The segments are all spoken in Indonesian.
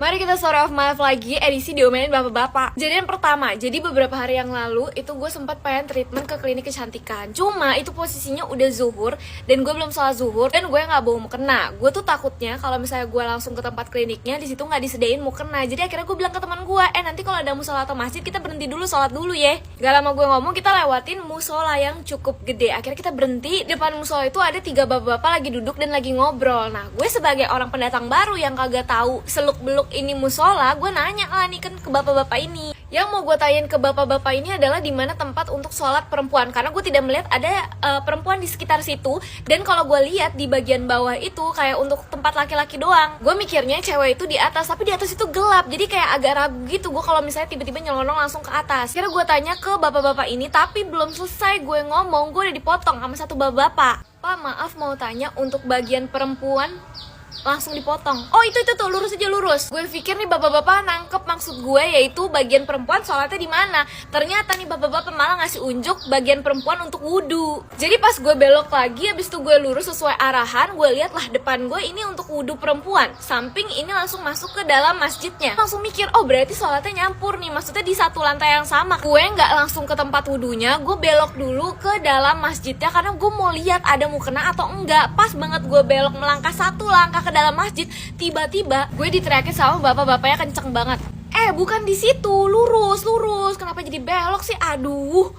Mari kita story of my life lagi, edisi diomelin bapak-bapak. Jadi yang pertama, jadi beberapa hari yang lalu itu gue sempat pengen treatment ke klinik kecantikan. Cuma itu posisinya udah zuhur dan gue belum sholat zuhur dan gue nggak bawa mukena. Gue tuh takutnya kalau misalnya gue langsung ke tempat kliniknya di situ nggak disediain mukena. Jadi akhirnya gue bilang ke teman gue, nanti kalau ada musola atau masjid kita berhenti dulu sholat dulu ya. Gak lama gue ngomong kita lewatin musola yang cukup gede. Akhirnya kita berhenti depan musola itu ada 3 bapak-bapak lagi duduk dan lagi ngobrol. Nah gue sebagai orang pendatang baru yang kagak tahu seluk beluk ini musola, gue nanya lah nih kan ke bapak-bapak ini. Yang mau gue tanyain ke bapak-bapak ini adalah di mana tempat untuk sholat perempuan, karena gue tidak melihat ada perempuan di sekitar situ. Dan kalau gue lihat di bagian bawah itu kayak untuk tempat laki-laki doang. Gue mikirnya cewek itu di atas, tapi di atas itu gelap, jadi kayak agak ragu gitu gue kalau misalnya tiba-tiba nyelonong langsung ke atas. Kira gue tanya ke bapak-bapak ini, tapi belum selesai gue ngomong, gue udah dipotong sama satu bapak-bapak. Pak maaf mau tanya, untuk bagian perempuan langsung dipotong. Oh itu tuh lurus aja lurus. Gue pikir nih bapak-bapak nangkep maksud gue, yaitu bagian perempuan sholatnya di mana. Ternyata nih bapak-bapak malah ngasih unjuk bagian perempuan untuk wudhu. Jadi pas gue belok lagi, abis itu gue lurus sesuai arahan, gue lihat lah depan gue ini untuk wudhu perempuan, samping ini langsung masuk ke dalam masjidnya. Langsung mikir, oh berarti sholatnya nyampur nih, maksudnya di satu lantai yang sama. Gue nggak langsung ke tempat wudhunya, gue belok dulu ke dalam masjidnya karena gue mau lihat ada mukena atau enggak. Pas banget gue belok melangkah satu langkah ke dalam masjid, tiba-tiba gue diteriakin sama bapak-bapaknya kenceng banget. Bukan di situ, lurus. Kenapa jadi belok sih? Aduh.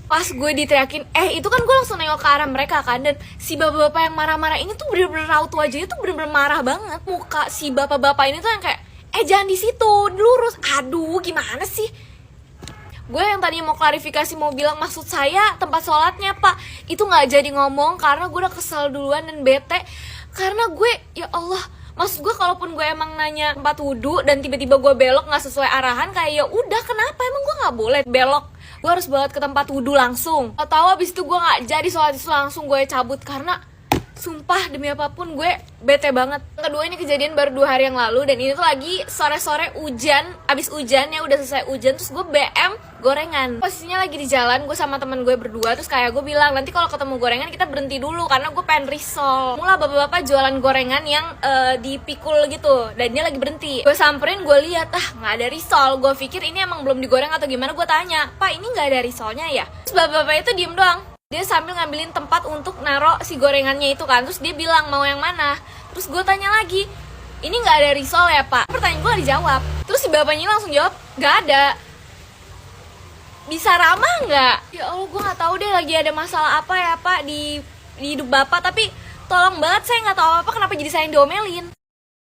Pas gue diteriakin, itu kan gue langsung nengok ke arah mereka kan. Dan si bapak-bapak yang marah-marah ini tuh bener-bener raut wajahnya tuh bener-bener marah banget. Muka si bapak-bapak ini tuh yang kayak, jangan di situ, lurus. Aduh, gimana sih? Gue yang tadi mau klarifikasi, mau bilang maksud saya tempat sholatnya pak, itu gak jadi ngomong karena gue udah kesel duluan dan bete. Karena gue, ya Allah, maksud gue kalaupun gue emang nanya tempat wudhu dan tiba-tiba gue belok gak sesuai arahan, kayak ya udah kenapa emang gue gak boleh belok, gue harus banget ke tempat wudhu langsung. Atau abis itu gue gak jadi sholat itu langsung gue cabut karena sumpah demi apapun gue bete banget. Kedua ini kejadian baru 2 hari yang lalu dan ini tuh lagi sore-sore hujan, abis hujan ya udah selesai hujan, terus gue BM gorengan. Posisinya lagi di jalan gue sama temen gue berdua, terus kayak gue bilang nanti kalau ketemu gorengan kita berhenti dulu karena gue pengen risol. Mula bapak-bapak jualan gorengan yang dipikul gitu dan dia lagi berhenti. Gue samperin, gue lihat nggak ada risol. Gue pikir ini emang belum digoreng atau gimana. Gue tanya, pak ini nggak ada risolnya ya? Terus bapak-bapak itu diem doang. Dia sambil ngambilin tempat untuk naro si gorengannya itu kan. Terus dia bilang mau yang mana. Terus gue tanya lagi, ini nggak ada risol ya pak? Pertanyaan gue dijawab. Terus si bapaknya langsung jawab, nggak ada. Bisa ramah nggak? Ya Allah, gue nggak tahu deh lagi ada masalah apa ya pak di hidup bapak. Tapi tolong banget, saya nggak tahu apa kenapa jadi saya yang diomelin.